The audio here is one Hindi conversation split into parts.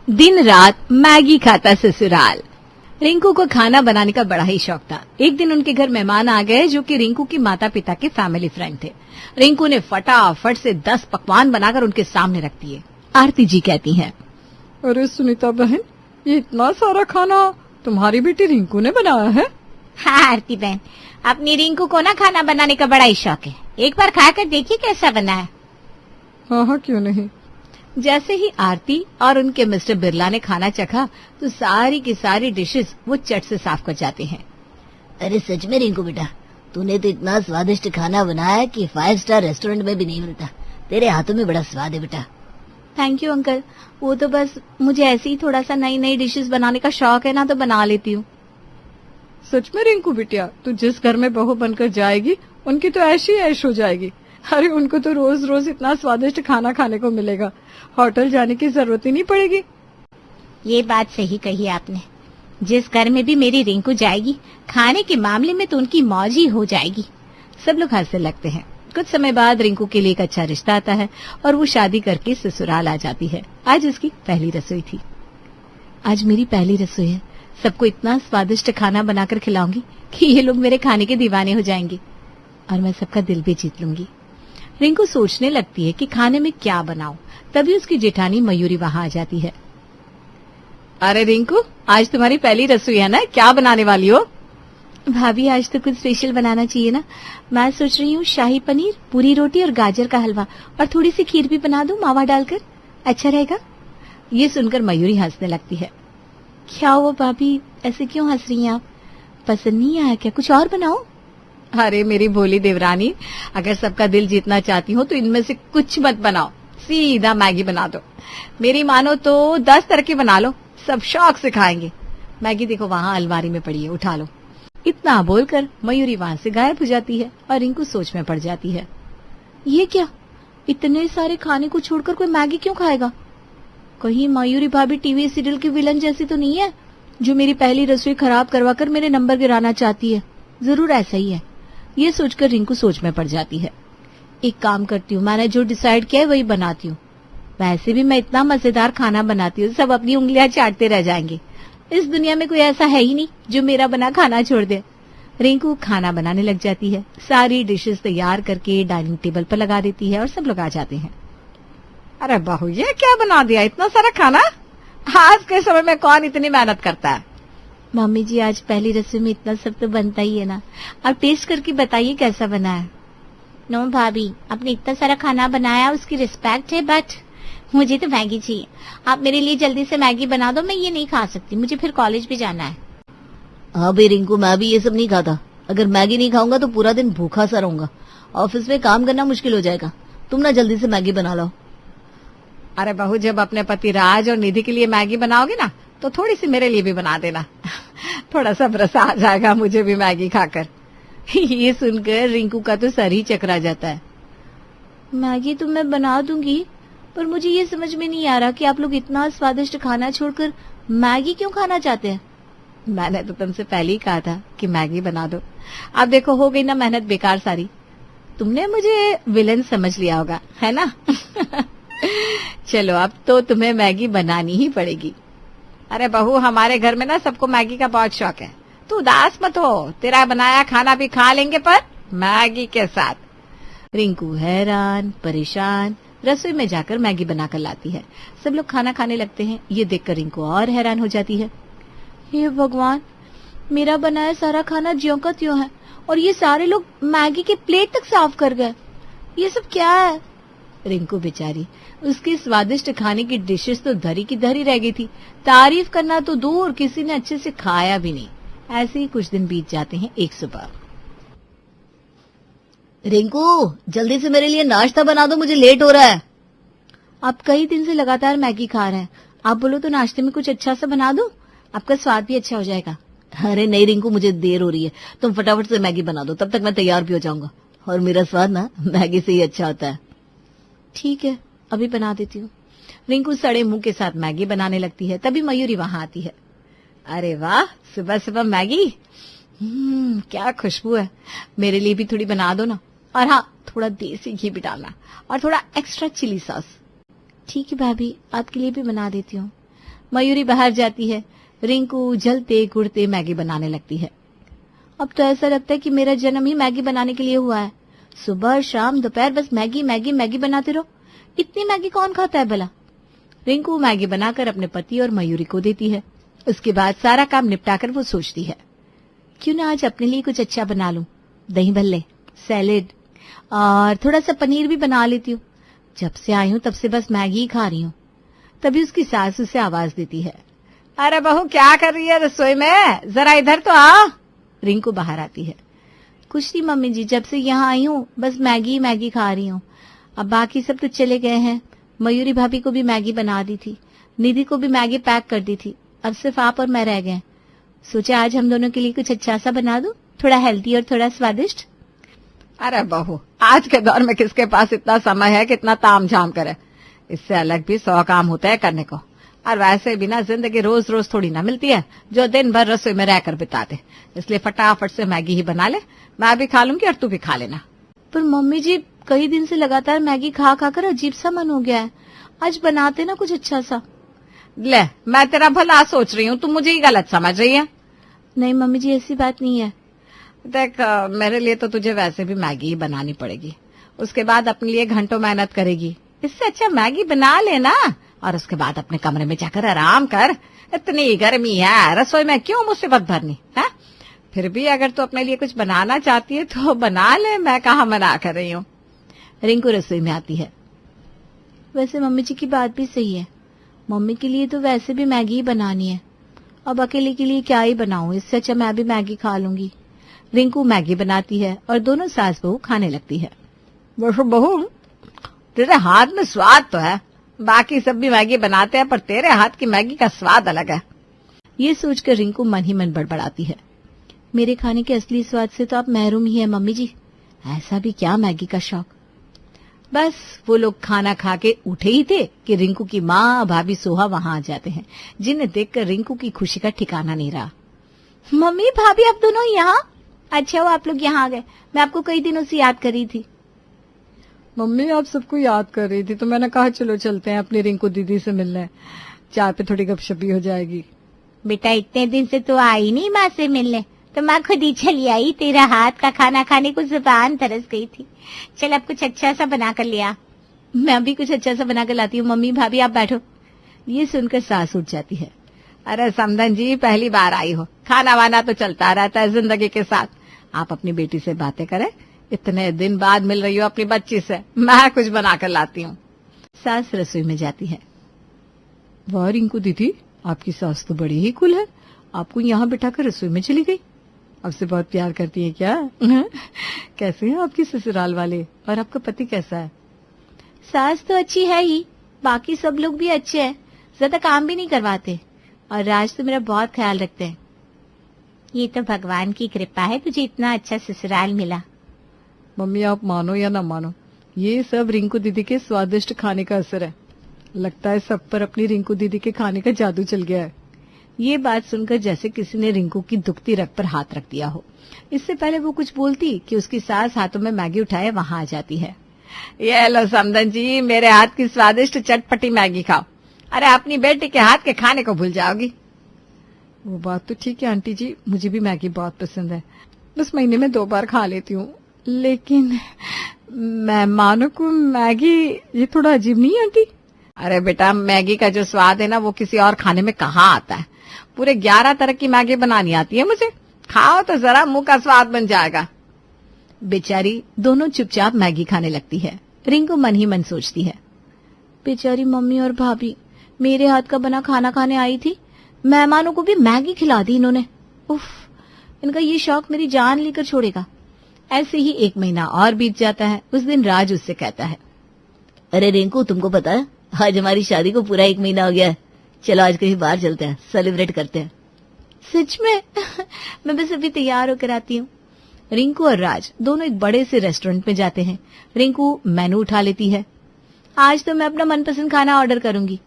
दिन रात मैगी खाता ससुराल। रिंकू को खाना बनाने का बड़ा ही शौक था। एक दिन उनके घर मेहमान आ गए जो कि रिंकू की माता पिता के फैमिली फ्रेंड थे। रिंकू ने फटाफट से 10 पकवान बनाकर उनके सामने रख दिए। आरती जी कहती हैं, अरे सुनीता बहन, ये इतना सारा खाना तुम्हारी बेटी रिंकू ने बनाया है? हाँ आरती बहन, अपनी रिंकू को ना खाना बनाने का बड़ा ही शौक है। एक बार खाकर देखिए कैसा बना है। हाँ हाँ, क्यों नहीं। जैसे ही आरती और उनके मिस्टर बिरला ने खाना चखा तो सारी की सारी डिशेस वो चट से साफ कर जाते हैं। अरे सच में रिंकू बेटा, तूने तो इतना स्वादिष्ट खाना बनाया कि 5 स्टार रेस्टोरेंट में भी नहीं मिलता। तेरे हाथों में बड़ा स्वाद है बेटा। थैंक यू अंकल, वो तो बस मुझे ऐसे ही थोड़ा सा नई नई डिशेस बनाने का शौक है ना, तो बना लेती हूँ। सच में रिंकू बिटिया, तू जिस घर में बहू बनकर जाएगी उनकी तो ऐशी ऐश हो जाएगी। अरे उनको तो रोज रोज इतना स्वादिष्ट खाना खाने को मिलेगा, होटल जाने की जरूरत ही नहीं पड़ेगी। ये बात सही कही आपने। जिस घर में भी मेरी रिंकू जाएगी, खाने के मामले में तो उनकी मौज ही हो जाएगी। सब लोग हंसने लगते हैं। कुछ समय बाद रिंकू के लिए एक अच्छा रिश्ता आता है और वो शादी करके ससुराल आ जाती है। आज उसकी पहली रसोई थी। आज मेरी पहली रसोई है, सबको इतना स्वादिष्ट खाना बनाकर खिलाऊंगी कि ये लोग मेरे खाने के दीवाने हो जाएंगे और मैं सबका दिल भी जीत लूंगी। रिंकू सोचने लगती है कि खाने में क्या बनाऊं। तभी उसकी जेठानी मयूरी वहां आ जाती है। अरे रिंकू, आज तुम्हारी पहली रसोई है ना, क्या बनाने वाली हो? भाभी आज तो कुछ स्पेशल बनाना चाहिए ना। मैं सोच रही हूँ शाही पनीर, पूरी रोटी और गाजर का हलवा और थोड़ी सी खीर भी बना दूं मावा डालकर, अच्छा रहेगा। ये सुनकर मयूरी हंसने लगती है। क्या हुआ भाभी, ऐसे क्यों हंस रही हैं आप? पसंद नहीं आया क्या? कुछ और बनाओ। अरे मेरी भोली देवरानी, अगर सबका दिल जीतना चाहती हो तो इनमें से कुछ मत बनाओ, सीधा मैगी बना दो। मेरी मानो तो 10 तरह की बना लो, सब शौक से खाएंगे। मैगी देखो वहां अलमारी में पड़ी है, उठा लो। इतना बोलकर मयूरी वहां से गायब हो जाती है और रिंकू सोच में पड़ जाती है। ये क्या, इतने सारे खाने को छोड़कर कोई मैगी क्यों खाएगा? कहीं मयूरी भाभी टीवी सीरियल की विलन जैसी तो नहीं है जो मेरी पहली रसोई खराब करवा कर मेरे नंबर गिराना चाहती है? जरूर ऐसा ही है। ये सोचकर रिंकू सोच में पड़ जाती है। एक काम करती हूँ, मैंने जो डिसाइड किया है वही बनाती हूँ। वैसे भी मैं इतना मजेदार खाना बनाती हूँ, सब अपनी उंगलियां चाटते रह जाएंगे। इस दुनिया में कोई ऐसा है ही नहीं जो मेरा बना खाना छोड़ दे। रिंकू खाना बनाने लग जाती है। सारी डिशेस तैयार करके डाइनिंग टेबल पर लगा देती है और सब लोग आ जाते हैं। अरे बहू, ये क्या बना दिया, इतना सारा खाना? आज के समय में कौन इतनी मेहनत करता है? मम्मी जी, आज पहली रसोई में इतना सब तो बनता ही है ना, अब टेस्ट करके बताइए कैसा बना है। नो भाभी, आपने इतना सारा खाना बनाया उसकी रिस्पेक्ट है, बट मुझे तो मैगी चाहिए। आप मेरे लिए जल्दी से मैगी बना दो, मैं ये नहीं खा सकती, मुझे फिर कॉलेज भी जाना है। हाँ भाई रिंकू, मैं भी ये सब नहीं खाता। अगर मैगी नहीं खाऊंगा तो पूरा दिन भूखा सा रहूंगा, ऑफिस में काम करना मुश्किल हो जाएगा। तुम ना जल्दी से मैगी बना लो। अरे बहू, जब अपने पति राज और निधि के लिए मैगी बनाओगे ना तो थोड़ी सी मेरे लिए भी बना देना। थोड़ा सा रस आ जाएगा मुझे भी मैगी खाकर। ये सुनकर रिंकू का तो सर ही चकरा जाता है। मैगी तो मैं बना दूंगी, पर मुझे ये समझ में नहीं आ रहा कि आप लोग इतना स्वादिष्ट खाना छोड़कर मैगी क्यों खाना चाहते हैं। मैंने तो तुमसे पहले ही कहा था कि मैगी बना दो। अब देखो, हो गई ना मेहनत बेकार सारी। तुमने मुझे विलन समझ लिया होगा, है ना? चलो, अब तो तुम्हें मैगी बनानी ही पड़ेगी। अरे बहू, हमारे घर में ना सबको मैगी का बहुत शौक है। तू उदास मत हो, तेरा बनाया खाना भी खा लेंगे, पर मैगी के साथ। रिंकू हैरान परेशान रसोई में जाकर मैगी बनाकर लाती है। सब लोग खाना खाने लगते हैं। ये देखकर रिंकू और हैरान हो जाती है। हे भगवान, मेरा बनाया सारा खाना ज्यों का त्यों है और ये सारे लोग मैगी के प्लेट तक साफ कर गए। ये सब क्या है? रिंकू बेचारी, उसकी स्वादिष्ट खाने की डिशेस तो धरी की धरी रह गई थी। तारीफ करना तो दूर, किसी ने अच्छे से खाया भी नहीं। ऐसे ही कुछ दिन बीत जाते हैं। एक सुबह, रिंकू जल्दी से मेरे लिए नाश्ता बना दो, मुझे लेट हो रहा है। आप कई दिन से लगातार मैगी खा रहे हैं, आप बोलो तो नाश्ते में कुछ अच्छा सा बना दो, आपका स्वाद भी अच्छा हो जाएगा। अरे नहीं रिंकू, मुझे देर हो रही है, तुम फटाफट से मैगी बना दो, तब तक मैं तैयार भी हो जाऊंगा। और मेरा स्वाद ना मैगी से ही अच्छा होता है। ठीक है, अभी बना देती हूँ। रिंकू सड़े मुंह के साथ मैगी बनाने लगती है। तभी मयूरी वहां आती है। अरे वाह, सुबह सुबह मैगी, क्या खुशबू है। मेरे लिए भी थोड़ी बना दो ना। और हाँ, थोड़ा देसी घी भी डालना और थोड़ा एक्स्ट्रा चिली सॉस। ठीक है भाभी, आपके लिए भी बना देती हूँ। मयूरी बाहर जाती है। रिंकू जलते कुड़ते मैगी बनाने लगती है। अब तो ऐसा लगता है कि मेरा जन्म ही मैगी बनाने के लिए हुआ है। सुबह शाम दोपहर बस मैगी मैगी मैगी बनाते रहो। इतनी मैगी कौन खाता है भला? रिंकू मैगी बनाकर अपने पति और मयूरी को देती है। उसके बाद सारा काम निपटाकर वो सोचती है, क्यों ना आज अपने लिए कुछ अच्छा बना लूं। दही भल्ले, सैलेड और थोड़ा सा पनीर भी बना लेती हूँ। जब से आई हूँ तब से बस मैगी ही खा रही हूँ। तभी उसकी सास उसे आवाज देती है, अरे बहू क्या कर रही है रसोई में, जरा इधर तो आ। रिंकू बाहर आती है। कुछ नहीं मम्मी जी, जब से यहाँ आई हूँ बस मैगी मैगी खा रही हूँ। अब बाकी सब तो चले गए हैं। मयूरी भाभी को भी मैगी बना दी थी, निधि को भी मैगी पैक कर दी थी। अब सिर्फ आप और मैं रह गए। सोचा आज हम दोनों के लिए कुछ अच्छा सा बना दूं, थोड़ा हेल्दी और थोड़ा स्वादिष्ट। अरे बहू, आज के दौर में किसके पास इतना समय है कि इतना ताम झाम करे। इससे अलग भी 100 काम होते हैं करने को। और वैसे भी ना जिंदगी रोज रोज थोड़ी ना मिलती है जो दिन भर रसोई में रहकर बिता दे। इसलिए फटाफट से मैगी ही बना ले, मैं भी खा लूंगी और तू भी खा लेना। पर मम्मी जी कई दिन से लगातार मैगी खा खाकर अजीब सा मन हो गया है। आज बनाते ना कुछ अच्छा सा। ले, मैं तेरा भला सोच रही हूँ, तू मुझे ही गलत समझ रही है। नहीं मम्मी जी ऐसी बात नहीं है। देख, मेरे लिए तो तुझे वैसे भी मैगी ही बनानी पड़ेगी। उसके बाद अपने लिए घंटों मेहनत करेगी। इससे अच्छा मैगी बना लेना और उसके बाद अपने कमरे में जाकर आराम कर। इतनी गर्मी है, रसोई में क्यों मुसीबत भरनी है। फिर भी अगर तू अपने लिए कुछ बनाना चाहती है तो बना ले, मैं कहाँ मना कर रही हूँ। रिंकू रसोई में आती है। वैसे मम्मी जी की बात भी सही है। मम्मी के लिए तो वैसे भी मैगी ही बनानी है। अब अकेले के लिए क्या ही बनाऊं, इससे अच्छा मैं भी मैगी खा लूंगी। रिंकू मैगी बनाती है और दोनों सास बहू खाने लगती है। बहू, तेरे हाथ में स्वाद तो है। बाकी सब भी मैगी बनाते हैं पर तेरे हाथ की मैगी का स्वाद अलग है। ये सोचकर रिंकू मन ही मन बड़बड़ाती है, मेरे खाने के असली स्वाद से तो आप महरूम ही है मम्मी जी। ऐसा भी क्या मैगी का शौक। बस वो लोग खाना खा के उठे ही थे कि रिंकू की माँ भाभी सोहा वहां आ जाते हैं, जिन्हें देखकर रिंकू की खुशी का ठिकाना नहीं रहा। मम्मी भाभी आप दोनों यहाँ? अच्छा हुआ आप लोग यहाँ आ गए, मैं आपको कई दिनों से याद कर रही थी। मम्मी आप सबको याद कर रही थी तो मैंने कहा चलो चलते हैं अपनी रिंकू दीदी से मिलने, चाय पे थोड़ी गपशप भी हो जाएगी। बेटा इतने दिन से तो आई नहीं माँ से मिलने, तो माँ खुद ही चली आई। तेरा हाथ का खाना खाने को जुबान तरस गई थी। चल अब कुछ अच्छा सा बना कर लिया। मैं भी कुछ अच्छा सा बना कर लाती हूँ। मम्मी भाभी आप बैठो। ये सुनकर सास उठ जाती है। अरे समधन जी, पहली बार आई हो, खाना वाना तो चलता रहता है जिंदगी के साथ। आप अपनी बेटी से बातें करें, इतने दिन बाद मिल रही हो अपनी बच्ची से, मैं कुछ बना कर लाती हूँ। सास रसोई में जाती है। वाह रिंकू दीदी, आपकी सास तो बड़ी ही कूल है, आपको यहाँ बिठाकर रसोई में चली गई। आपसे बहुत प्यार करती है क्या? कैसे हैं आपकी ससुराल वाले और आपका पति कैसा है? सास तो अच्छी है ही, बाकी सब लोग भी अच्छे हैं, ज्यादा काम भी नहीं करवाते और राज तो मेरा बहुत ख्याल रखते हैं। ये तो भगवान की कृपा है तुझे इतना अच्छा ससुराल मिला। मम्मी आप मानो या ना मानो, ये सब रिंकू दीदी के स्वादिष्ट खाने का असर है। लगता है सब पर अपनी रिंकू दीदी के खाने का जादू चल गया है। ये बात सुनकर जैसे किसी ने रिंकू की दुखती रग पर हाथ रख दिया हो। इससे पहले वो कुछ बोलती कि उसकी सास हाथों में मैगी उठाए वहां आ जाती है। ये लो समधन जी, मेरे हाथ की स्वादिष्ट चटपटी मैगी खाओ। अरे अपनी बेटी के हाथ के खाने को भूल जाओगी। वो बात तो ठीक है आंटी जी, मुझे भी मैगी बहुत पसंद है, बस महीने में 2 बार खा लेती हूँ। लेकिन मेहमानों को मैगी ये थोड़ा अजीब नहीं है आंटी? अरे बेटा, मैगी का जो स्वाद है ना वो किसी और खाने में कहाँ आता है। पूरे 11 तरह की मैगी बनानी आती है मुझे, खाओ तो जरा मुंह का स्वाद बन जाएगा। बेचारी दोनों चुपचाप मैगी खाने लगती है। रिंकू मन ही मन सोचती है, बेचारी मम्मी और भाभी मेरे हाथ का बना खाना खाने आई थी, मेहमानों को भी मैगी खिला दी इन्होंने। उफ, इनका ये शौक मेरी जान लेकर छोड़ेगा। ऐसे ही 1 महीना और बीत जाता है। उस दिन राज उससे कहता है, अरे रिंकू तुमको पता है आज हमारी शादी को पूरा 1 महीना हो गया है। चलो आज कहीं बाहर चलते हैं, सेलिब्रेट करते हैं। सच में? मैं बस अभी तैयार होकर आती हूँ। रिंकू और राज दोनों एक बड़े से रेस्टोरेंट में जाते हैं। रिंकू मेनू उठा लेती है। आज तो मैं अपना मनपसंद खाना ऑर्डर करूंगी।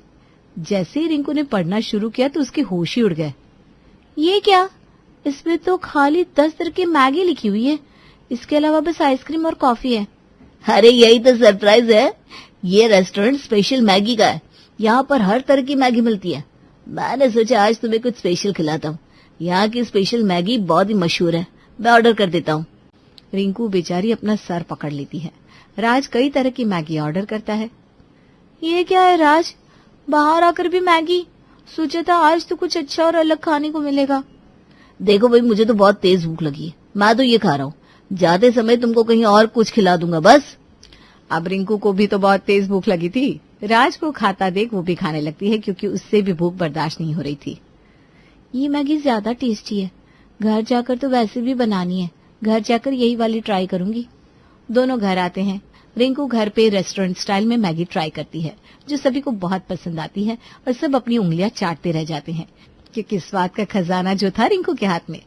जैसे ही रिंकू ने पढ़ना शुरू किया तो उसके होश ही उड़ गए। ये क्या, इसमें तो खाली 10 तरह की मैगी लिखी हुई है, इसके अलावा बस आइसक्रीम और कॉफी है। अरे यही तो सरप्राइज है, ये रेस्टोरेंट स्पेशल मैगी का है। यहाँ पर हर तरह की मैगी मिलती है, मैंने सोचा आज तुम्हें कुछ स्पेशल खिलाता हूँ। यहाँ की स्पेशल मैगी बहुत ही मशहूर है, मैं ऑर्डर कर देता हूँ। रिंकू बेचारी अपना सर पकड़ लेती है। राज कई तरह की मैगी ऑर्डर करता है। ये क्या है राज, बाहर आकर भी मैगी? सोचा था आज तो कुछ अच्छा और अलग खाने को मिलेगा। देखो भाई, मुझे तो बहुत तेज भूख लगी है, मैं तो ये खा रहा हूँ। जाते समय तुमको कहीं और कुछ खिला दूंगा बस। अब रिंकू को भी तो बहुत तेज भूख लगी थी। राज को खाता देख वो भी खाने लगती है, क्योंकि उससे भी भूख बर्दाश्त नहीं हो रही थी। ये मैगी ज्यादा टेस्टी है, घर जाकर तो वैसे भी बनानी है, घर जाकर यही वाली ट्राई करूंगी। दोनों घर आते हैं। रिंकू घर पे रेस्टोरेंट स्टाइल में मैगी ट्राई करती है, जो सभी को बहुत पसंद आती है और सब अपनी उंगलियां चाटते रह जाते हैं, क्योंकि स्वाद का खजाना जो था रिंकू के हाथ में।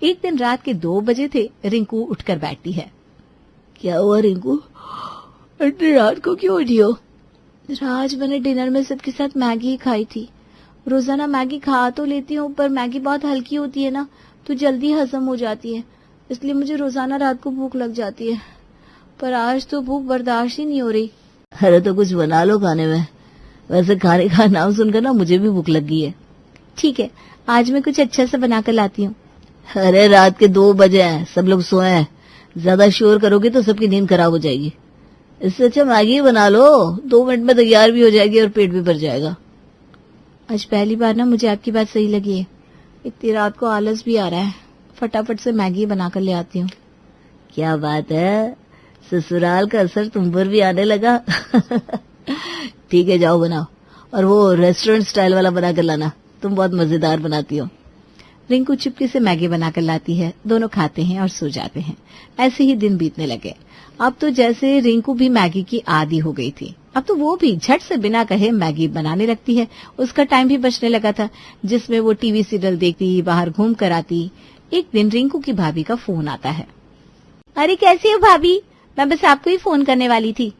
एक दिन रात के 2 बजे थे, रिंकू उठकर बैठती है। क्या हुआ रिंकू, इतनी रात को क्यों उठी हो? राज, मैंने डिनर में सबके साथ मैगी ही खाई थी। रोजाना मैगी खा तो लेती हूँ, पर मैगी बहुत हल्की होती है ना, तो जल्दी हजम हो जाती है, इसलिए मुझे रोजाना रात को भूख लग जाती है। पर आज तो भूख बर्दाश्त ही नहीं हो रही। अरे तो कुछ बना लो खाने में। वैसे खाने का नाम सुनकर ना मुझे भी भूख लग गई है। ठीक है, आज मैं कुछ अच्छा सा बना कर लाती हूँ। अरे रात के 2 बजे हैं, सब लोग सोए हैं, ज्यादा शोर करोगे तो सबकी नींद खराब हो जाएगी। इससे अच्छा मैगी बना लो, 2 मिनट में तैयार भी हो जाएगी और पेट भी भर जाएगा। आज पहली बार ना मुझे आपकी बात सही लगी है। इतनी रात को आलस भी आ रहा है, फटाफट से मैगी बनाकर ले आती हूँ। क्या बात है, ससुराल का असर तुम पर भी आने लगा। ठीक है, जाओ बनाओ, और वो रेस्टोरेंट स्टाइल वाला बना कर लाना, तुम बहुत मजेदार बनाती हो। रिंकू चुपके से मैगी बनाकर लाती है, दोनों खाते हैं और सो जाते हैं। ऐसे ही दिन बीतने लगे। अब तो जैसे रिंकू भी मैगी की आदी हो गई थी, अब तो वो भी झट से बिना कहे मैगी बनाने लगती है। उसका टाइम भी बचने लगा था, जिसमें वो टीवी सीरियल देखती, बाहर घूम कर आती। एक दिन रिंकू की भाभी का फोन आता है। अरे कैसी हो भाभी, मैं बस आपको ही फोन करने वाली थी।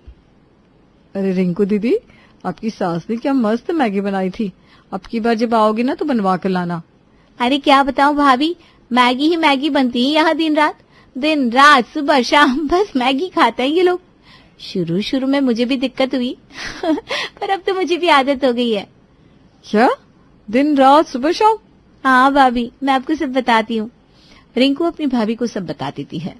अरे रिंकू दीदी, आपकी सास ने क्या मस्त मैगी बनाई थी, अब की बार जब आओगी ना तो बनवा कर लाना। अरे क्या बताऊं भाभी, मैगी ही मैगी बनती है यहाँ दिन रात सुबह शाम बस मैगी खाते हैं ये लोग। शुरू शुरू में मुझे भी दिक्कत हुई पर अब तो मुझे भी आदत हो गई है। क्या, दिन रात सुबह शाम? हाँ भाभी, मैं आपको सब बताती हूँ। रिंकू अपनी भाभी को सब बता देती है।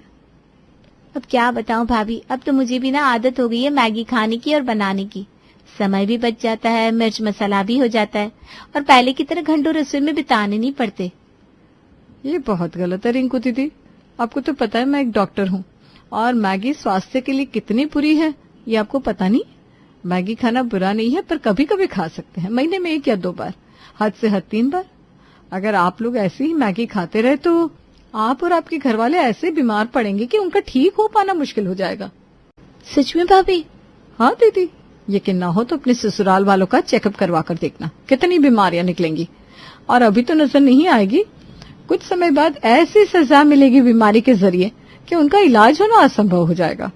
अब क्या बताऊं भाभी, अब तो मुझे भी ना आदत हो गई है मैगी खाने की और बनाने की। समय भी बच जाता है, मिर्च मसाला भी हो जाता है, और पहले की तरह घंटों रसोई में बिताने नहीं पड़ते। ये बहुत गलत है रिंकू दीदी, आपको तो पता है मैं एक डॉक्टर हूँ, और मैगी स्वास्थ्य के लिए कितनी बुरी है ये आपको पता नहीं। मैगी खाना बुरा नहीं है, पर कभी कभी खा सकते हैं, महीने में 1 या 2 बार, हद से हद 3 बार। अगर आप लोग ऐसे ही मैगी खाते रहे तो आप और आपके घर वाले ऐसे बीमार पड़ेंगे कि उनका ठीक हो पाना मुश्किल हो जाएगा। सच में भाभी? हाँ दीदी, यकीन ना हो तो अपने ससुराल वालों का चेकअप करवा कर देखना, कितनी बीमारियां निकलेंगी। और अभी तो नजर नहीं आएगी, कुछ समय बाद ऐसी सजा मिलेगी बीमारी के जरिए कि उनका इलाज होना असंभव हो जाएगा।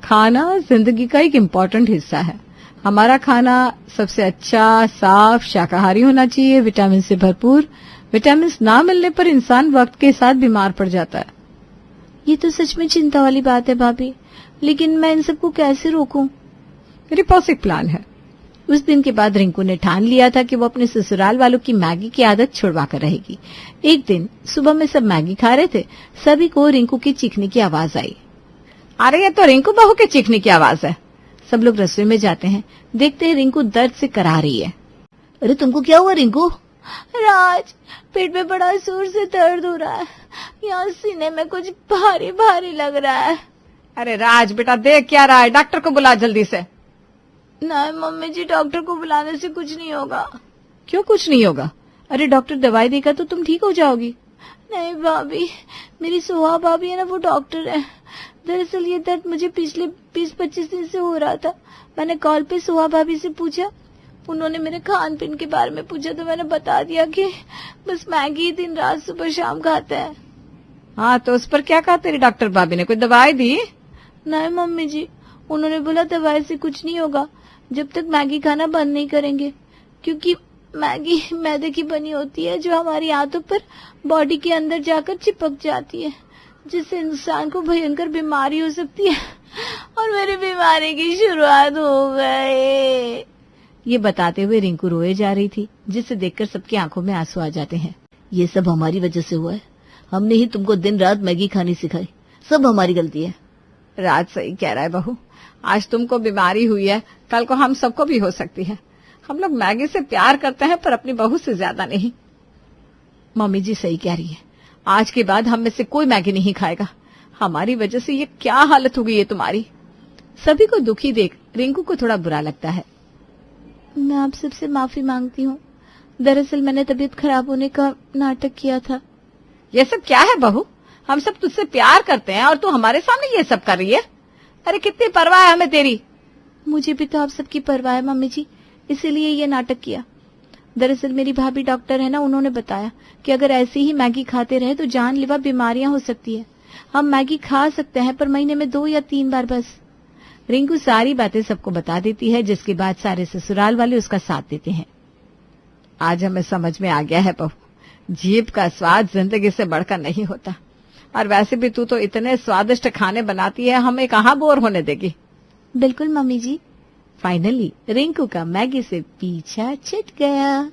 खाना जिंदगी का एक इम्पोर्टेंट हिस्सा है। हमारा खाना सबसे अच्छा, साफ, शाकाहारी होना चाहिए, विटामिन से भरपूर। विटामिन ना मिलने पर इंसान वक्त के साथ बीमार पड़ जाता है। ये तो सच में चिंता वाली बात है भाभी, लेकिन मैं इन सबको कैसे रोकूं? मेरे पास एक प्लान है। उस दिन के बाद रिंकू ने ठान लिया था कि वो अपने ससुराल वालों की मैगी की आदत छुड़वा कर रहेगी। एक दिन सुबह में सब मैगी खा रहे थे, सभी को रिंकू की चीखने की आवाज आई। अरे ये तो रिंकू बहू के चीखने की आवाज है। सब लोग रसोई में जाते हैं, देखते हैं रिंकू दर्द से करा रही है। अरे तुमको क्या हुआ रिंकू? राज, पेट में बड़ा जोर से दर्द हो रहा है, यहाँ सीने में कुछ भारी भारी लग रहा है। अरे राज बेटा, देख क्या रहा है, डॉक्टर को बुला जल्दी से। नहीं मम्मी जी, डॉक्टर को बुलाने से कुछ नहीं होगा। क्यों कुछ नहीं होगा? अरे डॉक्टर दवाई देगा तो तुम ठीक हो जाओगी। नहीं भाभी, मेरी सुहा भाभी है ना, वो डॉक्टर है। दरअसल ये दर्द मुझे पिछले 20-25 दिन से हो रहा था। मैंने कॉल पे सुहा भाभी से पूछा, उन्होंने मेरे खान पीन के बारे में पूछा तो मैंने बता दिया कि बस मैगी दिन रात सुबह शाम खाते हैं। हाँ तो उस पर क्या कहा तेरी डॉक्टर भाभी ने, कोई दवाई दी? नहीं मम्मी जी, उन्होंने बोला दवाई से कुछ नहीं होगा जब तक मैगी खाना बंद नहीं करेंगे, क्योंकि मैगी मैदे की बनी होती है जो हमारी आंतों पर बॉडी के अंदर जाकर चिपक जाती है, जिससे इंसान को भयंकर बीमारी हो सकती है। और मेरी बीमारी की शुरुआत हो गई। ये बताते हुए रिंकू रोए जा रही थी, जिसे देखकर सबकी आंखों में आंसू आ जाते हैं। ये सब हमारी वजह से हुआ है। हमने ही तुमको दिन रात मैगी खानी सिखाई। सब हमारी गलती है। राज सही कह रहा है बहू। आज तुमको बीमारी हुई है, कल को हम सबको भी हो सकती है। हम लोग मैगी से प्यार करते हैं, पर अपनी बहू से ज्यादा नहीं। मम्मी जी सही कह रही है। आज के बाद हम में से कोई मैगी नहीं खाएगा। हमारी वजह से ये क्या हालत हो गई है तुम्हारी। सभी को दुखी देख रिंकू को थोड़ा बुरा लगता है। मैं आप सबसे माफी मांगती हूँ। दरअसल मैंने तबीयत खराब होने का नाटक किया था। ये सब क्या है बहू? हम सब तुझसे प्यार करते हैं और तू हमारे सामने ये सब कर रही है। अरे कितनी परवाह है हमें तेरी। मुझे भी तो आप सबकी परवाह है मम्मी जी, इसीलिए ये नाटक किया। दरअसल मेरी भाभी डॉक्टर है ना, उन्होंने बताया कि अगर ऐसे ही मैगी खाते रहे तो जानलेवा बीमारियां हो सकती है। हम मैगी खा सकते हैं पर महीने में 2 या 3 बार बस। रिंकू सारी बातें सबको बता देती है, जिसके बाद सारे ससुराल वाले उसका साथ देते हैं। आज हमें समझ में आ गया है बहू, जीभ का स्वाद जिंदगी से बढ़कर नहीं होता। और वैसे भी तू तो इतने स्वादिष्ट खाने बनाती है, हमें कहाँ बोर होने देगी। बिल्कुल मम्मी जी। फाइनली रिंकू का मैगी से पीछा छूट गया।